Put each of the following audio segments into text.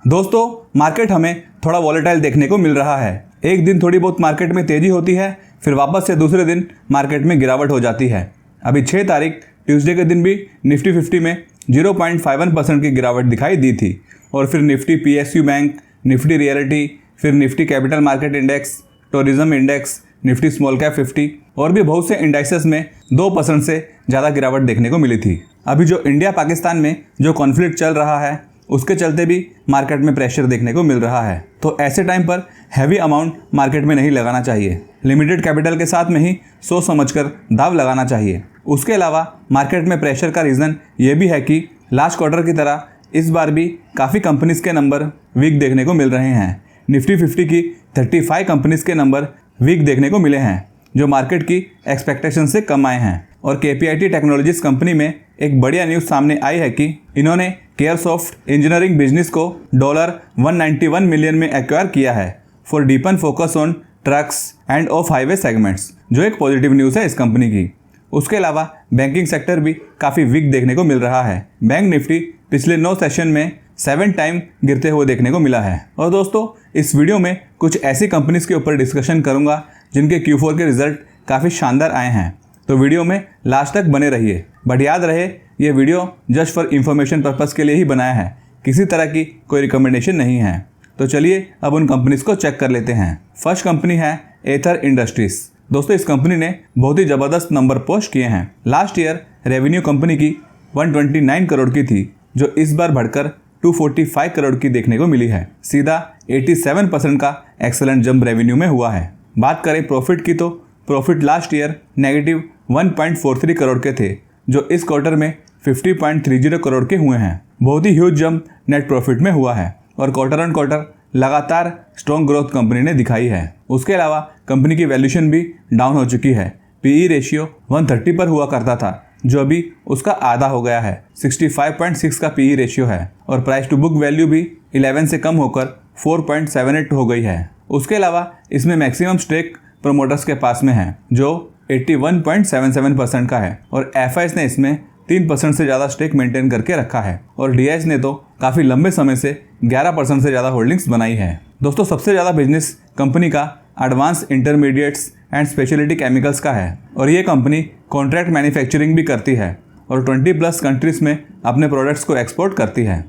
दोस्तों, मार्केट हमें थोड़ा वॉलेटाइल देखने को मिल रहा है। एक दिन थोड़ी बहुत मार्केट में तेजी होती है, फिर वापस से दूसरे दिन मार्केट में गिरावट हो जाती है। अभी 6 तारीख ट्यूसडे के दिन भी निफ्टी 50 में 0.51% की गिरावट दिखाई दी थी और फिर Nifty PSU bank, Nifty realty, फिर Nifty capital market index, tourism index, Nifty small cap 50 और भी बहुत से इंडेक्सेस में 2% से ज़्यादा गिरावट देखने को मिली थी। अभी जो इंडिया पाकिस्तान में जो कॉन्फ्लिक्ट चल रहा है उसके चलते भी मार्केट में प्रेशर देखने को मिल रहा है, तो ऐसे टाइम पर हैवी अमाउंट मार्केट में नहीं लगाना चाहिए। लिमिटेड कैपिटल के साथ में ही सोच समझकर दाव लगाना चाहिए। उसके अलावा मार्केट में प्रेशर का रीज़न ये भी है कि लास्ट क्वार्टर की तरह इस बार भी काफ़ी कंपनीज़ के नंबर वीक देखने को मिल रहे हैं। निफ्टी 50 की 35 कंपनीज़ के नंबर वीक देखने को मिले हैं, जो मार्केट की एक्सपेक्टेशन से कम आए हैं। और KPIT टेक्नोलॉजीज कंपनी में एक बढ़िया न्यूज़ सामने आई है कि इन्होंने केयरसॉफ्ट इंजीनियरिंग बिजनेस को $191 मिलियन में एक्वायर किया है for deepen focus on trucks end of highway segments, जो एक पॉजिटिव न्यूज़ है इस कंपनी की। उसके अलावा बैंकिंग सेक्टर भी काफ़ी वीक देखने को मिल रहा है। बैंक निफ्टी पिछले 9 सेशन में 7 टाइम गिरते हुए देखने को मिला है। और दोस्तों, इस वीडियो में कुछ ऐसी कंपनीज़ के ऊपर डिस्कशन करूंगा जिनके Q4 के रिजल्ट काफ़ी शानदार आए हैं, तो वीडियो में लास्ट तक बने रहिए। बट याद रहे, ये video just for information purpose के लिए ही बनाया है, किसी तरह की कोई रिकमेंडेशन नहीं है। तो चलिए अब उन कंपनीज़ को चेक कर लेते हैं। फर्स्ट कंपनी है एथर इंडस्ट्रीज़। दोस्तों, इस कंपनी ने बहुत ही ज़बरदस्त नंबर पोस्ट किए हैं। लास्ट ईयर रेवेन्यू कंपनी की 129 करोड़ की थी, जो इस बार बढ़कर 245 करोड़ की देखने को मिली है। सीधा 87% का एक्सेलेंट जंप रेवेन्यू में हुआ है। बात करें प्रॉफिट की, तो profit last year negative 1.43 crore के थे, जो इस क्वार्टर में 50.30 करोड़ के हुए हैं। बहुत ही ह्यूज जंप नेट प्रॉफिट में हुआ है और क्वार्टर ऑन क्वार्टर लगातार स्ट्रॉन्ग ग्रोथ कंपनी ने दिखाई है। उसके अलावा कंपनी की वैल्यूएशन भी डाउन हो चुकी है। PE रेशियो 130 पर हुआ करता था, जो अभी उसका आधा हो गया है। 65.6 का PE रेशियो है और प्राइस टू बुक वैल्यू भी 11 से कम होकर 4.78 हो गई है। उसके अलावा इसमें मैक्सिमम स्टेक प्रोमोटर्स के पास में है, जो 81.77% का है और FIs ने इसमें 3% से ज़्यादा स्टेक मेंटेन करके रखा है और DIs ने तो काफ़ी लंबे समय से 11% से ज़्यादा होल्डिंग्स बनाई है। दोस्तों, सबसे ज़्यादा बिजनेस कंपनी का advance intermediates and speciality chemicals का है और ये कंपनी कॉन्ट्रैक्ट मैन्युफैक्चरिंग भी करती है और 20+ कंट्रीज़ में अपने प्रोडक्ट्स को एक्सपोर्ट करती है।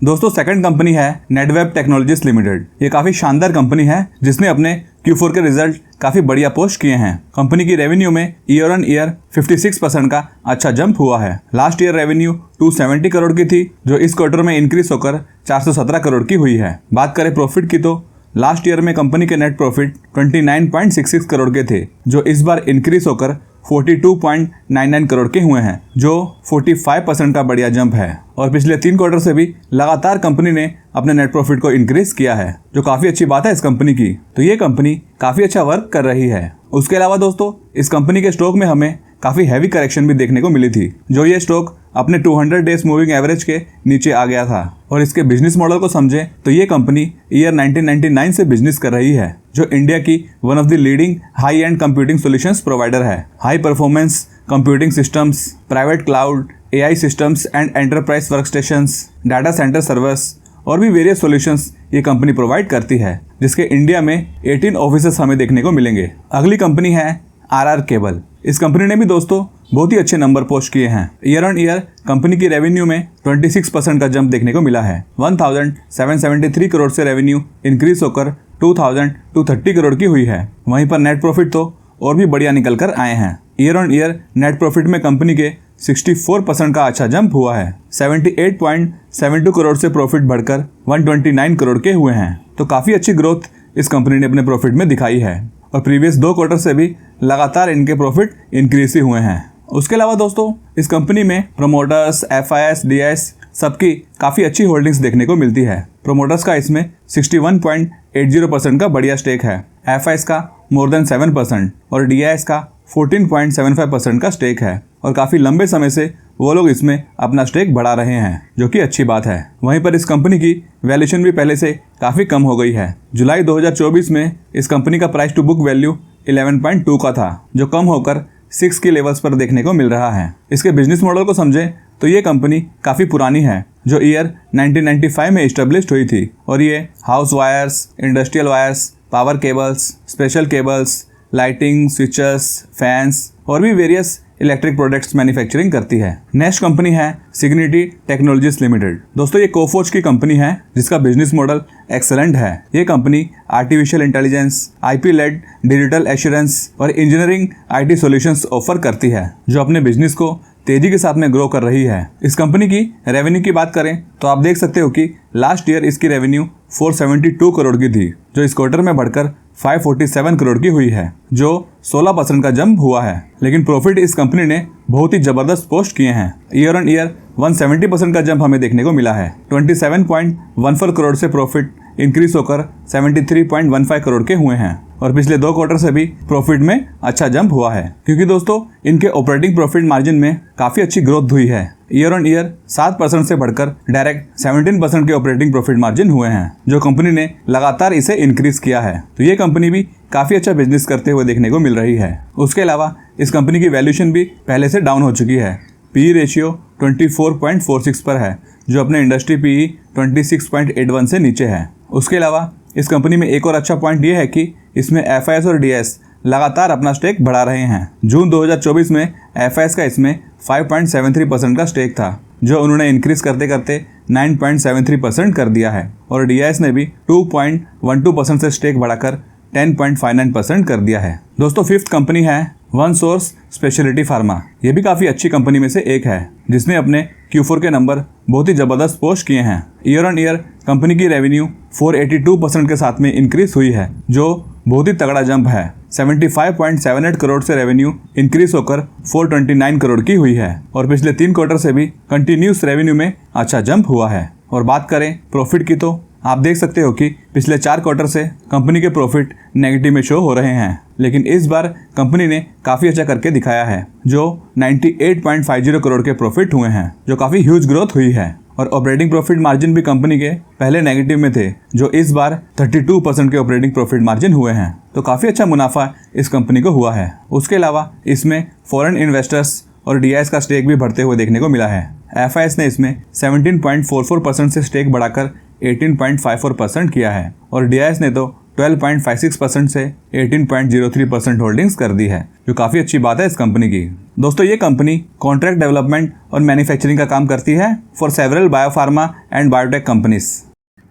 दोस्तों, सेकंड कंपनी है नेटवेब टेक्नोलॉजीज लिमिटेड। ये काफ़ी शानदार कंपनी है जिसने अपने Q4 के रिजल्ट काफ़ी बढ़िया पोस्ट किए हैं। कंपनी की रेवेन्यू में ईयर ऑन ईयर 56% का अच्छा जंप हुआ है। लास्ट ईयर रेवेन्यू 270 करोड़ की थी, जो इस क्वार्टर में इंक्रीज होकर 417 करोड़ की हुई है। बात करें प्रॉफिट की, तो लास्ट ईयर में कंपनी के नेट प्रॉफिट 29.66 करोड़ के थे, जो इस बार इंक्रीज होकर 42.99 करोड़ के हुए हैं, जो 45% का बढ़िया जंप है। और पिछले 3 क्वार्टर से भी लगातार कंपनी ने अपने नेट प्रॉफिट को इंक्रीज किया है, जो काफ़ी अच्छी बात है इस कंपनी की। तो ये कंपनी काफ़ी अच्छा वर्क कर रही है। उसके अलावा दोस्तों, इस कंपनी के स्टॉक में हमें काफ़ी हैवी करेक्शन भी देखने को मिली थी, जो ये स्टॉक अपने 200 डेज मूविंग एवरेज के नीचे आ गया था। और इसके बिजनेस मॉडल को समझें तो ये कंपनी ईयर 1999 से बिजनेस कर रही है, जो इंडिया की one of the leading high end computing solutions provider है। High performance computing systems, private cloud, AI systems and enterprise workstations, data centre servers और भी वेरियस सॉल्यूशंस ये कंपनी प्रोवाइड करती है, जिसके इंडिया में 18 ऑफिसेस हमें देखने को मिलेंगे। अगली कंपनी है RR केबल। इस कंपनी ने भी दोस्तों बहुत ही अच्छे नंबर पोस्ट किए हैं। ईयर ऑन ईयर कंपनी की रेवेन्यू में 26% का जंप देखने को मिला है। 1773 करोड़ से रेवेन्यू इंक्रीज होकर 2230 करोड़ की हुई है। वहीं पर नेट प्रॉफिट तो और भी बढ़िया निकल कर आए हैं। Year on year net profit में कंपनी के 64% का अच्छा जंप हुआ है। 78.72 करोड़ से प्रॉफिट बढ़कर 129 करोड़ के हुए हैं। तो काफ़ी अच्छी ग्रोथ इस कंपनी ने अपने प्रॉफिट में दिखाई है और प्रीवियस 2 क्वार्टर से भी लगातार इनके प्रॉफिट इंक्रीज ही हुए हैं। उसके अलावा दोस्तों, इस कंपनी में प्रोमोटर्स, FIs, DIs सबकी काफ़ी अच्छी होल्डिंग्स देखने को मिलती है। प्रोमोटर्स का इसमें 61.80% का बढ़िया स्टेक है। FIs का मोर देन 7% और DIs का 14.75% का स्टेक है और काफ़ी लंबे समय से वो लोग इसमें अपना स्टेक बढ़ा रहे हैं, जो कि अच्छी बात है। वहीं पर इस कंपनी की वैल्यूएशन भी पहले से काफ़ी कम हो गई है। जुलाई 2024 में इस कंपनी का प्राइस टू बुक वैल्यू 11.2 का था, जो कम होकर 6 के लेवल्स पर देखने को मिल रहा है। इसके बिजनेस मॉडल को समझें तो ये कंपनी काफ़ी पुरानी है जो ईयर 1995 में इस्टेब्लिश्ड हुई थी और ये house wires, industrial wires, power cables, special cables, lighting, switches, fans और भी वेरियस इलेक्ट्रिक प्रोडक्ट्स मैन्युफैक्चरिंग करती है। नेक्स्ट कंपनी है सिग्निटी टेक्नोलॉजीज लिमिटेड। दोस्तों ये कोफोर्ज की कंपनी है जिसका बिजनेस मॉडल एक्सेलेंट है। ये company artificial intelligence, IP led digital assurance और इंजीनियरिंग आईटी सॉल्यूशंस ऑफर करती है, जो अपने बिजनेस को तेजी के साथ में ग्रो कर रही है। इस कंपनी की रेवेन्यू की बात करें तो आप देख सकते हो कि लास्ट ईयर इसकी रेवेन्यू 472 करोड़ की थी, जो इस क्वार्टर में बढ़कर 547 करोड़ की हुई है, जो 16% का जंप हुआ है। लेकिन प्रॉफिट इस कंपनी ने बहुत ही जबरदस्त पोस्ट किए हैं। ईयर ऑन ईयर 170% का जंप हमें देखने को मिला है। 27.14 करोड़ से प्रॉफिट इंक्रीज होकर 73.15 करोड़ के हुए हैं और पिछले 2 क्वार्टर से भी प्रॉफिट में अच्छा जंप हुआ है, क्योंकि दोस्तों इनके ऑपरेटिंग प्रॉफिट मार्जिन में काफी अच्छी ग्रोथ हुई है। ईयर ऑन ईयर 7% से बढ़कर डायरेक्ट 17% के ऑपरेटिंग प्रॉफिट मार्जिन हुए हैं, जो कंपनी ने लगातार इसे इंक्रीज किया है। तो ये कंपनी भी काफी अच्छा बिजनेस करते हुए देखने को मिल रही है। उसके अलावा इस कंपनी की वैल्यूएशन भी पहले से डाउन हो चुकी है। पीई रेशियो 24.46 पर है, जो अपने इंडस्ट्री पीई 26.81 से नीचे है। उसके अलावा इस कंपनी में एक और अच्छा पॉइंट ये है कि इसमें एफआईएस और डीएस लगातार अपना स्टेक बढ़ा रहे हैं। जून 2024 में एफआईएस का इसमें 5.73% का स्टेक था, जो उन्होंने इंक्रीज करते करते 9.73% कर दिया है और डीएस ने भी 2.12% से स्टेक बढ़ाकर 10.59% कर दिया है। दोस्तों फिफ्थ कंपनी है वन सोर्स स्पेशलिटी फार्मा। ये भी काफ़ी अच्छी कंपनी में से एक है, जिसने अपने Q4 के नंबर बहुत ही ज़बरदस्त पोस्ट किए हैं। ईयर ऑन ईयर कंपनी की रेवेन्यू 482% के साथ में इंक्रीज हुई है, जो बहुत ही तगड़ा जंप है। 75.78 करोड़ से रेवेन्यू इंक्रीज होकर 429 करोड़ की हुई है और पिछले 3 क्वार्टर से भी कंटिन्यूस रेवेन्यू में अच्छा जंप हुआ है। और बात करें प्रॉफिट की तो आप देख सकते हो कि पिछले 4 क्वार्टर से कंपनी के प्रॉफिट नेगेटिव में शो हो रहे हैं, लेकिन इस बार कंपनी ने काफ़ी अच्छा करके दिखाया है, जो 98.50 करोड़ के प्रॉफिट हुए हैं, जो काफ़ी ह्यूज ग्रोथ हुई है। और ऑपरेटिंग प्रॉफिट मार्जिन भी कंपनी के पहले नेगेटिव में थे, जो इस बार 32% के ऑपरेटिंग प्रॉफिट मार्जिन हुए हैं, तो काफ़ी अच्छा मुनाफा इस कंपनी को हुआ है। उसके अलावा इसमें फॉरेन इन्वेस्टर्स और डीआईएस का स्टेक भी बढ़ते हुए देखने को मिला है। एफआईएस ने इसमें 17.44% से स्टेक बढ़ाकर 18.54% किया है और डीआईएस ने तो 12.56% से 18.03% होल्डिंग्स कर दी है, जो काफ़ी अच्छी बात है इस कंपनी की। दोस्तों ये कंपनी कॉन्ट्रैक्ट डेवलपमेंट और मैन्युफैक्चरिंग का काम करती है for several biopharma and biotech companies.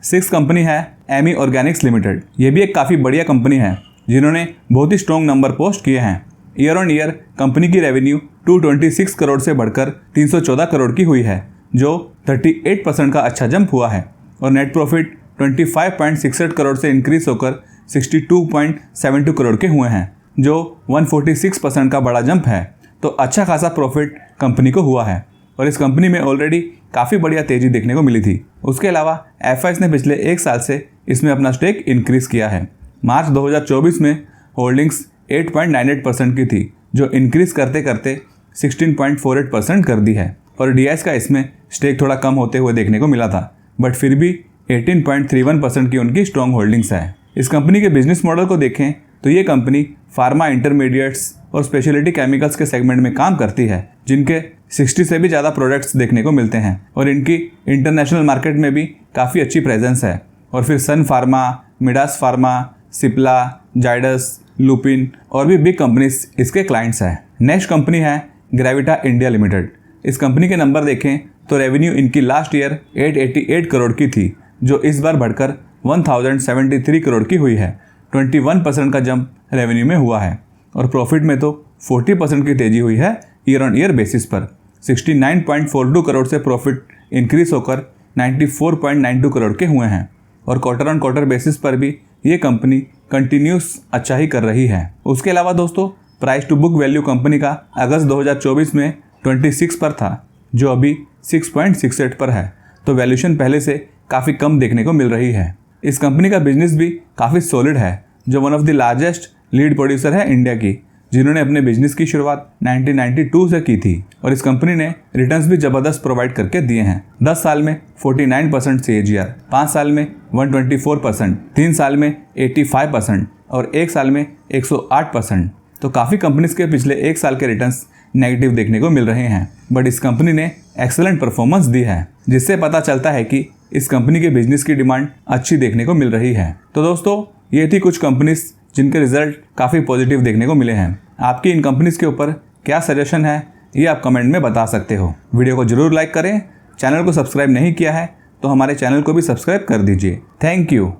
6th company है एमी ऑर्गेनिक्स लिमिटेड। ये भी एक काफ़ी बढ़िया कंपनी है, जिन्होंने बहुत ही स्ट्रॉन्ग नंबर पोस्ट किए हैं। ईयर ऑन ईयर कंपनी की रेवेन्यू 226 करोड़ से बढ़कर 314 करोड़ की हुई है, जो 38% का अच्छा जंप हुआ है और नेट प्रॉफिट 25.68 करोड़ से इंक्रीज होकर 62.72 करोड़ के हुए हैं, जो 146% का बड़ा जंप है। तो अच्छा खासा प्रॉफिट कंपनी को हुआ है और इस कंपनी में ऑलरेडी काफ़ी बढ़िया तेज़ी देखने को मिली थी। उसके अलावा एफआईएस ने पिछले 1 साल से इसमें अपना स्टेक इंक्रीज किया है। मार्च 2024 में होल्डिंग्स 8.98% की थी, जो इंक्रीज करते करते 16.48% कर दी है और डीआईएस का इसमें स्टेक थोड़ा कम होते हुए देखने को मिला था, बट फिर भी 18.31% की उनकी स्ट्रॉन्ग होल्डिंग्स है। इस कंपनी के बिजनेस मॉडल को देखें तो ये कंपनी फार्मा इंटरमीडिएट्स और स्पेशलिटी केमिकल्स के सेगमेंट में काम करती है, जिनके 60 से भी ज़्यादा प्रोडक्ट्स देखने को मिलते हैं और इनकी इंटरनेशनल मार्केट में भी काफ़ी अच्छी प्रेजेंस है। और फिर Sun Pharma, Midas Pharma, Cipla, Zydus, Lupin और भी बिग कंपनीज इसके क्लाइंट्स हैं। नेक्स्ट कंपनी है ग्रेविटा इंडिया लिमिटेड। इस कंपनी के नंबर देखें तो रेवेन्यू इनकी लास्ट ईयर 888 करोड़ की थी, जो इस बार बढ़कर 1073 करोड़ की हुई है। 21% का जंप रेवेन्यू में हुआ है और प्रॉफिट में तो 40% की तेजी हुई है ईयर ऑन ईयर बेसिस पर। 69.42 करोड़ से प्रॉफिट इंक्रीज होकर 94.92 करोड़ के हुए हैं और क्वार्टर ऑन क्वार्टर बेसिस पर भी ये कंपनी कंटिन्यूस अच्छा ही कर रही है। उसके अलावा दोस्तों price to book value company का अगस्त 2024 में 26 पर था, जो अभी 6.68 पर है, तो वैल्यूएशन पहले से काफ़ी कम देखने को मिल रही है। इस कंपनी का बिजनेस भी काफ़ी सॉलिड है, जो one of the largest lead producer है इंडिया की, जिन्होंने अपने बिजनेस की शुरुआत 1992 से की थी और इस कंपनी ने रिटर्न्स भी ज़बरदस्त प्रोवाइड करके दिए हैं। 10 साल में 49% CAGR, 5 साल में 124%, 3 साल में 85% और 1 साल में 108%। तो काफ़ी कंपनीज के पिछले 1 साल के रिटर्न्स नेगेटिव देखने को मिल रहे हैं, बट इस कंपनी ने एक्सेलेंट परफॉर्मेंस दी है, जिससे पता चलता है कि इस कंपनी के बिजनेस की डिमांड अच्छी देखने को मिल रही है। तो दोस्तों, ये थी कुछ कंपनीज जिनके रिजल्ट काफ़ी पॉजिटिव देखने को मिले हैं। आपकी इन कंपनीज के ऊपर क्या सजेशन है, ये आप कमेंट में बता सकते हो। वीडियो को जरूर लाइक करें। चैनल को सब्सक्राइब नहीं किया है तो हमारे चैनल को भी सब्सक्राइब कर दीजिए। Thank you.